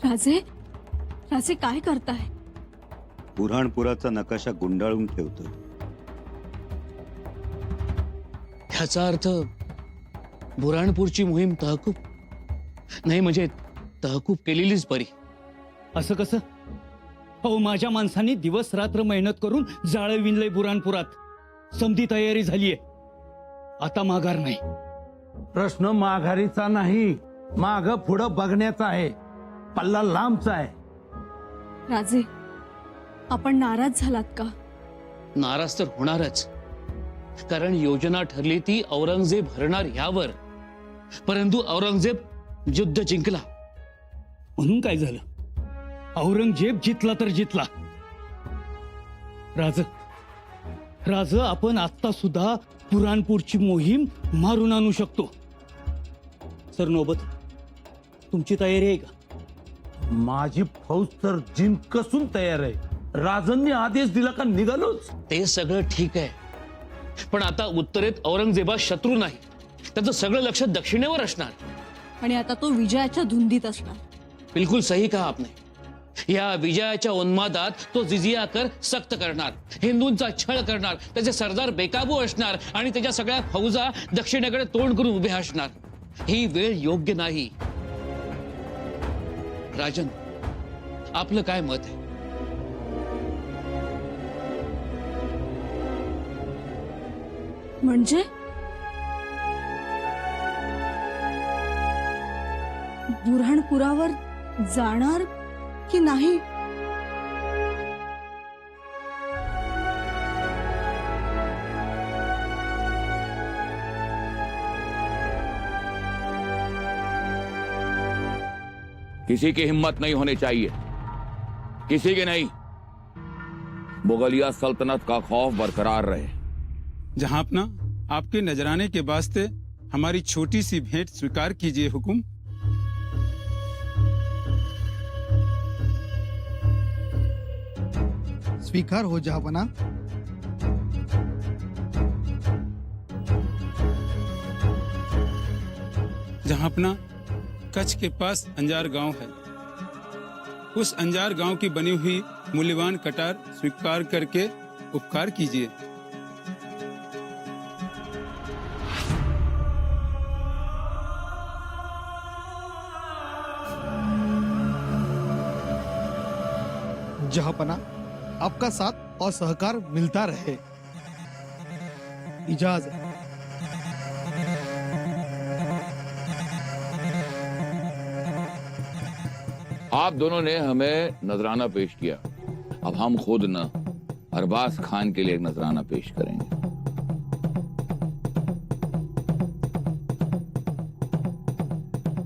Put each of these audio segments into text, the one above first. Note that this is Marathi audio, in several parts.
राजे, राजे काय करताय? बुऱ्हाणपुराचा नकाशा गुंडाळून ठेवतोय. ह्याचा अर्थ बुऱ्हाणपूरची मोहीम तहकूब नाही, म्हणजे तहकूब केलेलीच बरी. असं कसं? अहो, माझ्या माणसांनी दिवस रात्र मेहनत करून जाळं विणलंय बुऱ्हाणपुरात. समधी तयारी झालीये, आता माघार नाही. प्रश्न माघारीचा नाही, माग पुढं बघण्याचा आहे. पल्ला लांबचा आहे. राजे, आपण नाराज झालात का? नाराज तर होणारच, कारण योजना ठरली ती औरंगजेब हरणार यावर. परंतु औरंगजेब युद्ध जिंकला. म्हणून काय झालं? औरंगजेब जितला तर जितला. राज, आपण आता सुद्धा बुऱ्हाणपूरची मोहीम मारून आणू शकतो. सर नौबत, तुमची तयारी आहे का? माझी फौज तर जिंकसून तयार आहे. राजांनी आदेश दिला का निघालोच. ते सगळं ठीक आहे, पण आता उत्तरेत औरंगजेबा शत्रू नाही, त्याचं सगळं लक्ष दक्षिणेवर असणार. आणि आता तो विजयाच्या धुंदीत असणार. बिलकुल सही कहा आपने. या विजयाच्या उन्मादात तो जिजिया कर सक्त करणार, हिंदूंचा छळ करणार, त्याचे सरदार बेकाबू असणार आणि त्याच्या सगळ्या फौजा दक्षिणेकडे तोंड करून उभे असणार. ही वेळ योग्य नाही. राजन, आपलं काय मत आहे? म्हणजे बुऱ्हाणपुरावर जाणार की नाही? किसी की हिम्मत नहीं होनी चाहिए, किसी की नहीं. मुगलिया सल्तनत का खौफ बरकरार रहे. जहांपना, आपके नजराने के वास्ते हमारी छोटी सी भेंट स्वीकार कीजिए हुकुम. स्वीकार हो जहांपना. जहांपना, कच्छ के पास अंजार गांव है. उस अंजार गांव की बनी हुई मूल्यवान कटार स्वीकार करके उपकार कीजिए. जहांपना, आपका साथ और सहकार मिलता रहे. इजाजत. आप दोनों ने हमें नजराना पेश किया, अब हम खुद न अरबाज खान के लिए एक नजराना पेश करेंगे.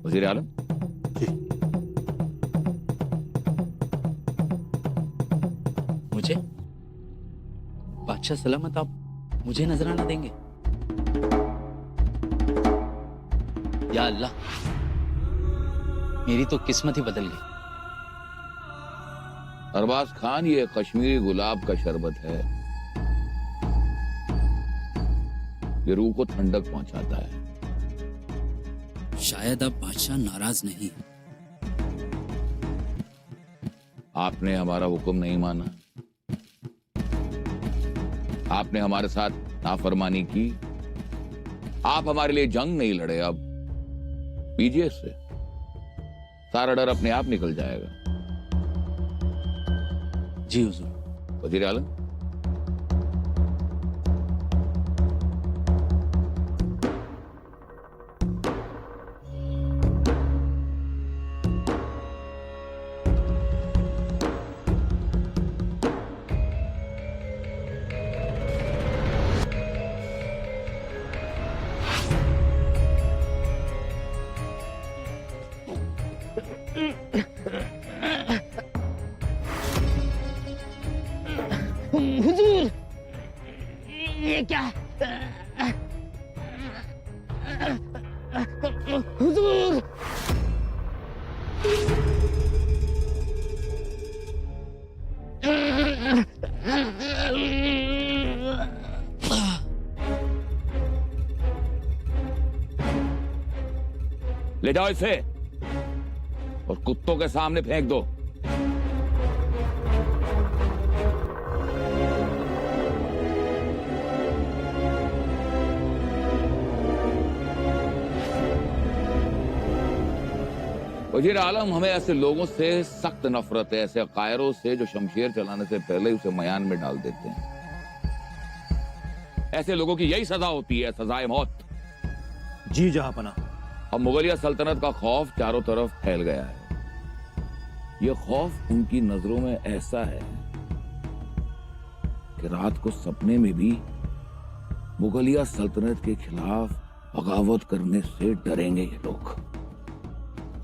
वजीर आलम. मुझे बादशाह सलामत, आप मुझे नजराना देंगे? या अल्लाह, मेरी तो किस्मत ही बदल गई. अरबाज खान, ये कश्मीरी गुलाब का शरबत है. ये रूह को ठंडक पहुंचाता है. शायद अब बादशाह नाराज नहीं. आपने हमारा हुक्म नहीं माना, आपने हमारे साथ नाफरमानी की, आप हमारे लिए जंग नहीं लड़े. अब पीजिए इससे, सारा डर अपने आप निकल जाएगा. जी हुजूर. वजीर आलम. हुजूर, ये क्या? हुजूर, ले जाओ इसे. और कुत्तों के सामने फेंक दो। वजीर आलम, हमें ऐसे लोगों से सख्त नफरत है, ऐसे कायरों से जो शमशीर चलाने से पहले ही उसे मयान में डाल देते हैं। ऐसे लोगों की यही सजा होती है, सजाए मौत। जी जहांपना। अब मुगलिया सल्तनत का खौफ चारों तरफ फैल गया है। यह खौफ उनकी नजरों में ऐसा है कि रात को सपने में भी मुगलिया सल्तनत के खिलाफ बगावत करने से डरेंगे ये लोग।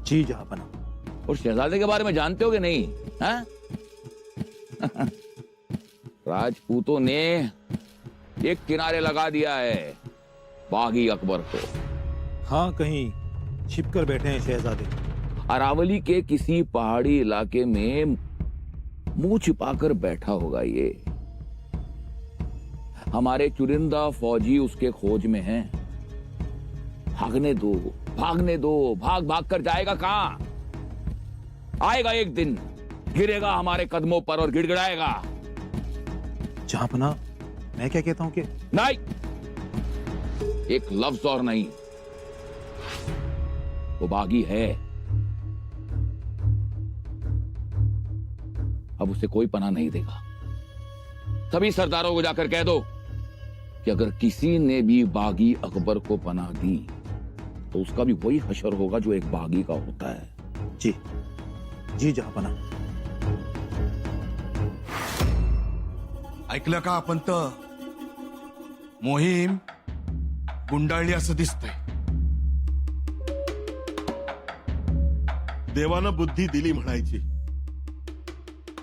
जी जहांपना। और शहजादे के बारे में जानते हो कि नहीं? हाँ? राजपूतों ने एक किनारे लगा दिया है बागी अकबर को। हाँ, कहीं छिपकर बैठे हैं शहजादे। अरावली के किसी पहाड़ी इलाके में मुंह छिपाकर बैठा होगा ये। हमारे चुरिंदा फौजी उसके खोज में हैं। भागने दो, भागने दो, भाग भाग कर जाएगा कहां? आएगा एक दिन, गिरेगा हमारे कदमों पर और गिड़गिड़ाएगा। जहांपना, मैं क्या कहता हूं कि नहीं, एक लफ्ज और नहीं। वो बागी है, अब उसे कोई पनाह नहीं देगा। सभी सरदारों को जाकर कह दो कि अगर किसी ने भी बागी अकबर को पनाह दी तो उसका भी वही हशर होगा जो एक बागी का होता है। जी जी जहांपना। ऐकलं का पंत? मोहीम गुंडाळली असं दिसतंय. देवानं बुद्धी दिली म्हणायची.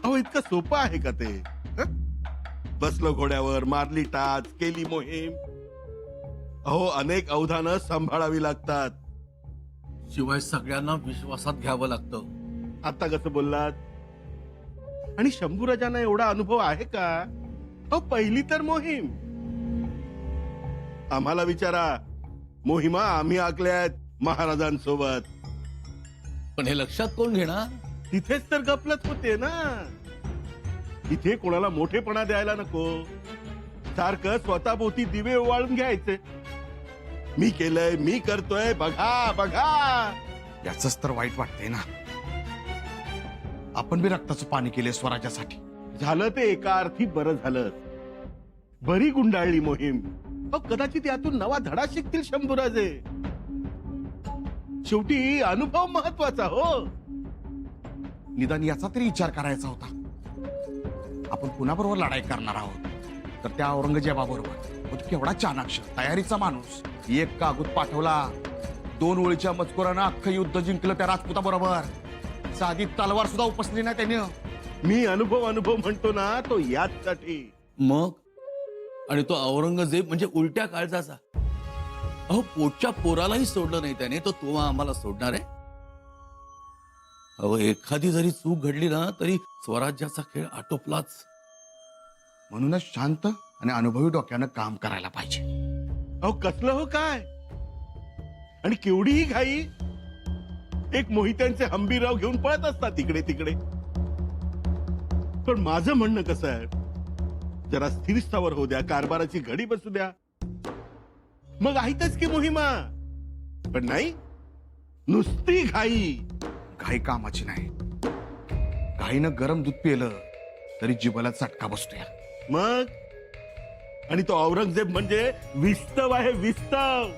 अहो इतकं सोपं आहे का ते? हं? बसलो घोड्यावर, मारली टाच, केली मोहीम. अहो अनेक अवधानं सांभाळावी लागतात. शिवाय सगळ्यांना विश्वासात घ्यावं लागतं. आता कसं बोललात? आणि शंभूराजांना एवढा अनुभव आहे का? अहो पहिली तर मोहीम. आम्हाला विचारा, मोहिमा आम्ही आखल्यात महाराजांसोबत. पण हे लक्षात कोण घेणार? तिथेच तर गफलत होते ना. इथे कोणाला मोठेपणा द्यायला नको. सारखं स्वतःभोवती दिवे ओवाळून घ्यायचे. मी केलंय, मी करतोय, बघा बघा. याच तर वाईट वाटतंय ना. आपण बी रक्ताचं पाणी केले स्वराज्यासाठी. झालं ते एका अर्थी बरं झालं. बरी गुंडाळली मोहीम. अहो कदाचित यातून नवा धडा शिकतील शंभूराजे. शेवटी अनुभव महत्वाचा हो. निदान याचा तरी विचार करायचा होता. आपण कुणाबरोबर लढाई करणार आहोत? तर त्या औरंगजेबाबरोबर. केवढा चाणाक्ष, तयारीचा माणूस. एक कागद पाठवला, 2 ओळीच्या मजकुरानं अख्खं युद्ध जिंकलं त्या राजपुताबरोबर. साधी तलवार सुद्धा उपसली नाही त्याने. मी अनुभव म्हणतो ना, तो याचसाठी. मग आणि तो औरंगजेब म्हणजे उलट्या काळजाचा. अहो पोटच्या पोरालाही सोडलं नाही त्याने, तो तुम्हा आम्हाला सोडणार आहे? अहो एखादी जरी चूक घडली ना तरी स्वराज्याचा खेळ आटोपलाच. म्हणूनच शांत आणि अनुभवी डोक्यानं काम करायला पाहिजे. अहो कसलं हो काय? आणि केवढीही घाई. एक मोहित्यांचे हंबीरराव घेऊन पळत असतात इकडे तिकडे. पण माझं म्हणणं कसं आहे, जरा स्थिर स्थावर होऊ द्या, कारभाराची घडी बसू द्या, मग आहेतच की मोहिमा. पण नाही, नुसती घाई. घाई कामाची नाही. घाईनं गरम दूध पिलं तरी जिभेला चटका बसतोय. मग आणि तो औरंगजेब म्हणजे विस्तव आहे, विस्तव.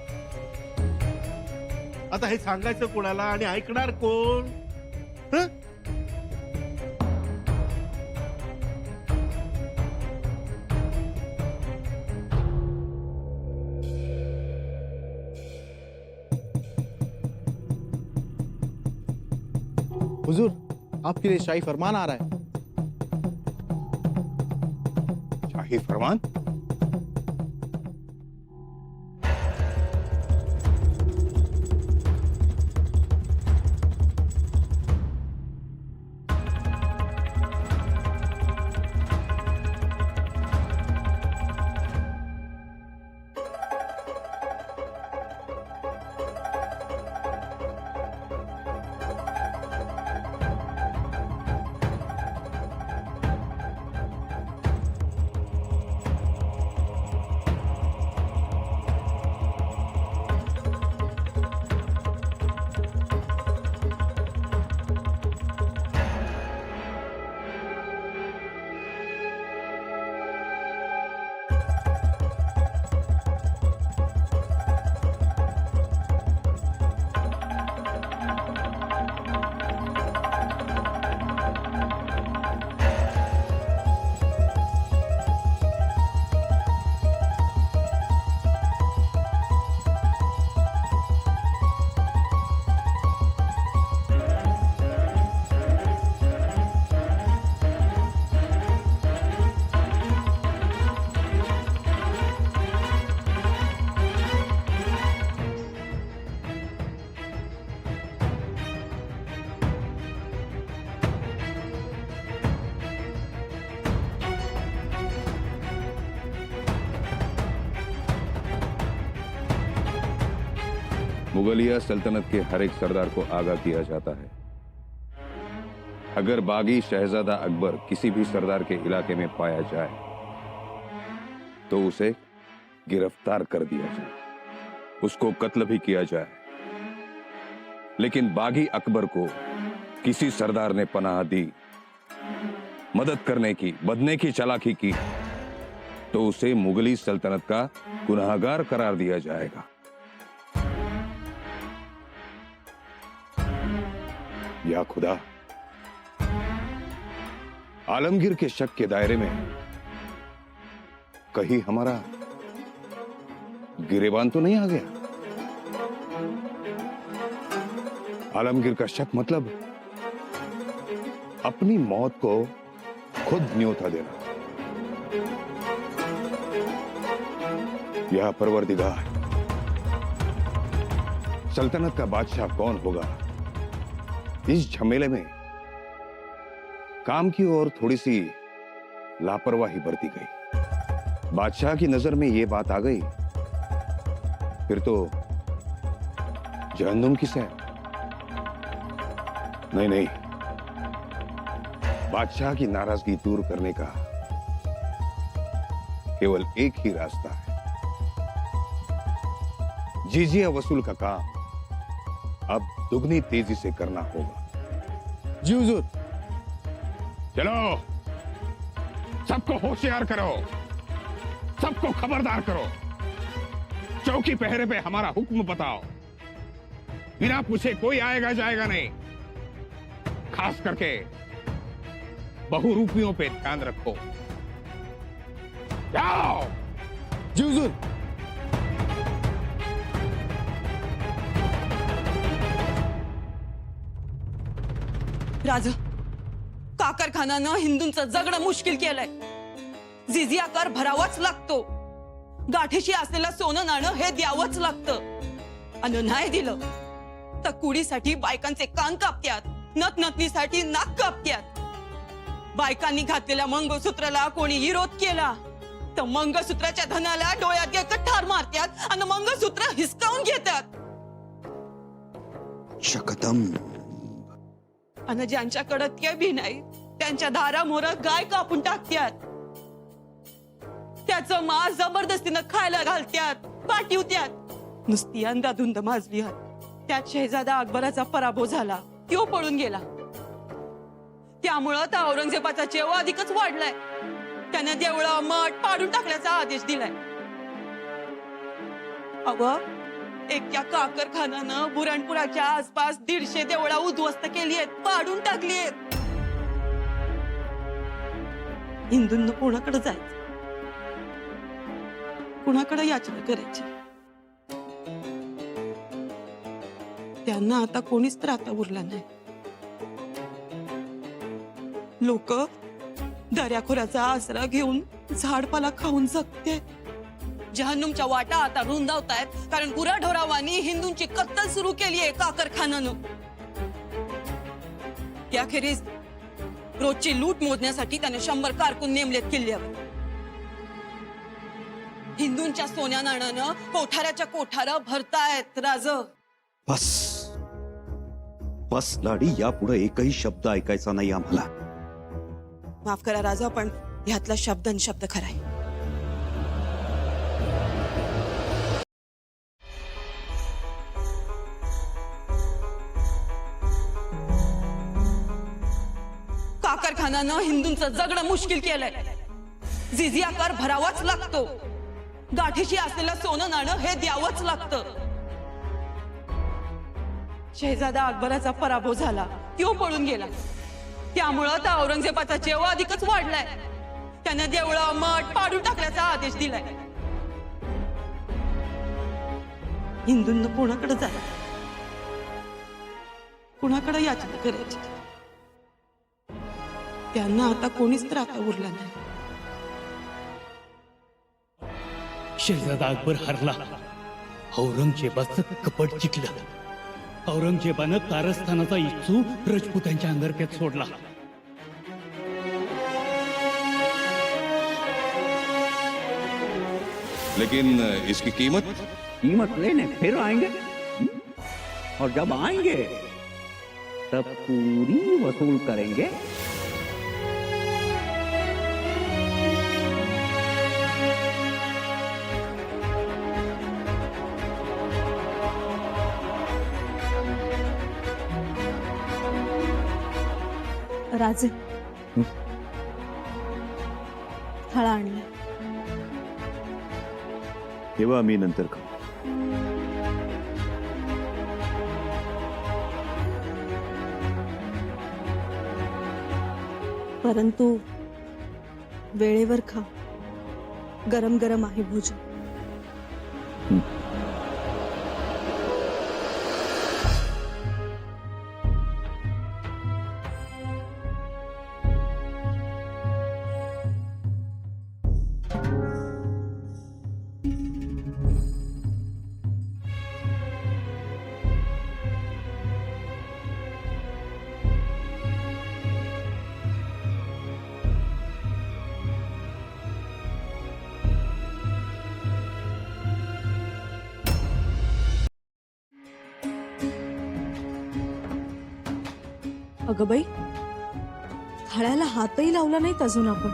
आता हे सांगायचं कोणाला आणि ऐकणार कोण? हं? हुजूर, आपके लिए शाही फरमान आ रहा है. शाही फरमान? मुगलिया सल्तनत के हर एक सरदार को आगाह किया जाता है, अगर बागी शहजादा अकबर किसी भी सरदार के इलाके में पाया जाए तो उसे गिरफ्तार कर दिया जाए, उसको कत्ल भी किया जाए। लेकिन बागी अकबर को किसी सरदार ने पनाह दी, मदद करने की, बदने की चालाकी की, तो उसे मुगली सल्तनत का गुनाहगार करार दिया जाएगा। या खुदा, आलमगीर के शक के दायरे में कहीं हमारा गिरेबान तो नहीं आ गया? आलमगीर का शक मतलब अपनी मौत को खुद न्योता देना। यह परवरदिगार, सल्तनत का बादशाह कौन होगा? इस झमेले में काम की ओर थोड़ी सी लापरवाही बरती गई। बादशाह की नजर में यह बात आ गई, फिर तो जहन्नुम की सैर। नहीं नहीं, बादशाह की नाराजगी दूर करने का केवल एक ही रास्ता है। जिजिया वसूल का काम अब दुगनी तेजी से करना होगा। जी हुजूर। चलो, सबको होशियार करो, सबको खबरदार करो, चौकी पहरे पे हमारा हुक्म बताओ। बिना पूछे कोई आएगा जाएगा नहीं। खास करके बहुरूपियों पे ध्यान रखो। जाओ। जी हुजूर। राजा, काकरखानानं हिंदूंचं जगणं मुश्किल केलंय. जिजिया कर भरावाच लागतो. गाठीशी असलेलं सोनं नाणं हे द्यावंच लागतं. आणि नाही दिलं तर कुडीसाठी बायकांचे कान कापत्यात, नतनतनीसाठी नाक कापत्यात. बायकांनी घातलेल्या मंगळसूत्राला कोणी विरोध केला तर मंगळसूत्राच्या धनाला डोळ्यात एकच ठार मारत्यात आणि मंगळसूत्र हिसकावून घेतात. शकदम. आणि ज्यांच्याकडे ते बी नाही त्यांच्या दारामोर गाय कापून टाकत्यात. त्याचं मांस जबरदस्तीनं खायला घालत्यात, पाठवत्यात. नुसती अंधाधुंद माजली हात. त्यात शहजादा अकबराचा पराभव झाला, तो पळून गेला. त्यामुळं तर औरंगजेबाचा चेव अधिकच वाढलाय. त्याने देवळं मठ पाडून टाकण्याचा आदेश दिलाय. एका काकरखानानं बुरणपुराच्या आसपास 150 देवळा उद्ध्वस्त केली आहेत, पाडून टाकली आहेत. हिंदूंना कोणाकडे जायचं, कोणाकडे याचना करायची? त्यांना आता कोणीच तर आता उरला नाही. लोक दर्याखोऱ्याचा आसरा घेऊन झाडपाला खाऊन जगते. जहन्नुमच्या वाटा आता रुंदावतायत कारण गुराढोरावानी हिंदूंची कत्तल सुरू केली आहे काकरखानानं. याखेरीज रोजची लूट मोजण्यासाठी त्याने 100 कारकून नेमलेत किल्ल्यावर. हिंदूंच्या सोन्या नाण्यानं कोठाऱ्याच्या कोठारा भरतायत. राज, बस बस लाडी, यापुढे एकही शब्द ऐकायचा नाही आम्हाला. माफ करा राजा, पण ह्यातला शब्द आणि शब्द खराय. काकरखानानं हिंदूंचं जगणं मुश्किल केलंय. जिजिया कर भरावाच लागतो. गाठीशी असलेलं सोनं नाणं हे द्यावंच लागतं. शहजादा अकबराचा पराभव झाला, तो पळून गेला. त्यामुळं तर औरंगजेबाचा चेव अधिकच वाढलाय. त्याने देवळं मठ पाडून टाकण्याचा आदेश दिलाय. हिंदूंना कोणाकडे जायचं, कोणाकडे याचना करायची? त्यांना आता कोणीच तर आता उरला नाही. शहजादा अकबर हरला. औरंगजेबाचं कपट जिंकलं. औरंगजेबानं कारस्थानाचा इच्छू राजपुतांच्या अंगरख्यात सोडला. लेकिन इसकी कीमत कीमत लेने फिर आएंगे. और जब आएंगे तब पूरी वसूल करेंगे। राजे थाळा आणला. तेव्हा आम्ही नंतर खाऊ. परंतु वेळेवर खा. गरम गरम आहे भोजन. अगं बाई, थाळ्याला हातही लावला नाहीत अजून आपण.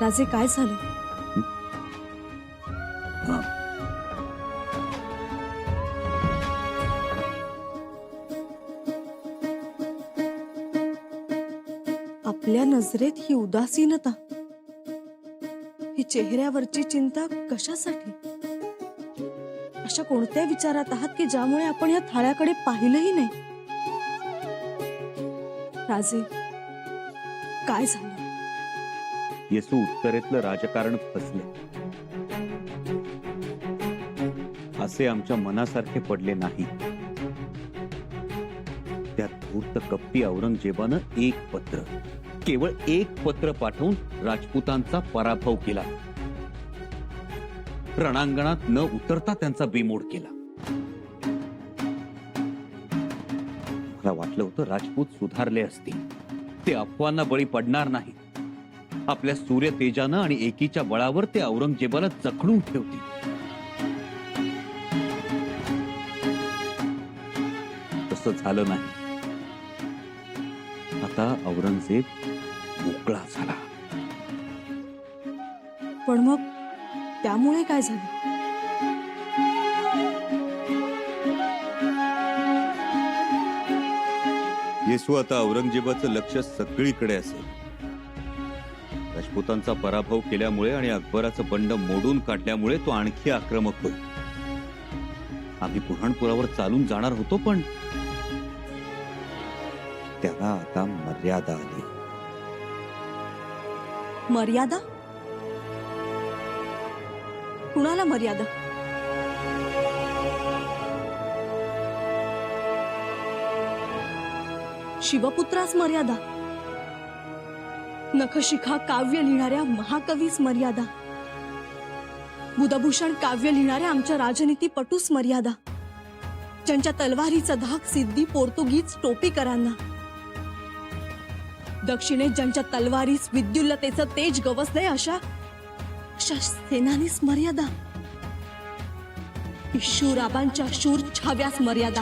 राजे काय झालं? आपल्या नजरेत ही उदासीनता, ही चेहऱ्यावरची चिंता कशासाठी? अशा कोणत्या विचारात आहात की ज्यामुळे आपण या थाळ्याकडे पाहिलंही नाही? राजे काय झालं? येसू उत्तरेतलं राजकारण फसले. असे आमच्या मनासारखे पडले नाही. त्या धूर्त कप्पी औरंगजेबानं एक पत्र, केवळ एक पत्र पाठवून राजपुतांचा पराभव केला. रणांगणात न उतरता त्यांचा बिमोड केला. मला वाटलं होतं राजपूत सुधारले असतील, ते अफवांना बळी पडणार नाही. आपल्या सूर्य तेजानं आणि एकीच्या बळावर ते औरंगजेबाला जखडून ठेवतील. तसं झालं नाही. आता औरंगजेब मोकळा झाला. पण मग त्यामुळे काय झालं? येसू आता औरंगजेबाचं लक्ष सगळीकडे असेल. राजपुतांचा पराभव केल्यामुळे आणि अकबराचं बंड मोडून काढल्यामुळे तो आणखी आक्रमक होईल. आम्ही बुऱ्हाणपुरावर चालून जाणार होतो, पण त्याला आता मर्यादा आली. मर्यादा? कुणाला मर्यादा? शिवपुत्रास मर्यादा? नखशिखा काव्य लिहिणाऱ्या महाकवीस मर्यादा? बुधभूषण काव्य लिहिणाऱ्या आमच्या राजनीतीपटूस मर्यादा? ज्यांच्या तलवारीचा धाक सिद्धी पोर्तुगीज टोपीकरांना, दक्षिणेत ज्यांच्या तलवारीस विद्युल्लतेचं तेज गवसलंय अशा सेनानीस मर्यादा? शूराबांच्या शूर छाव्यास मर्यादा?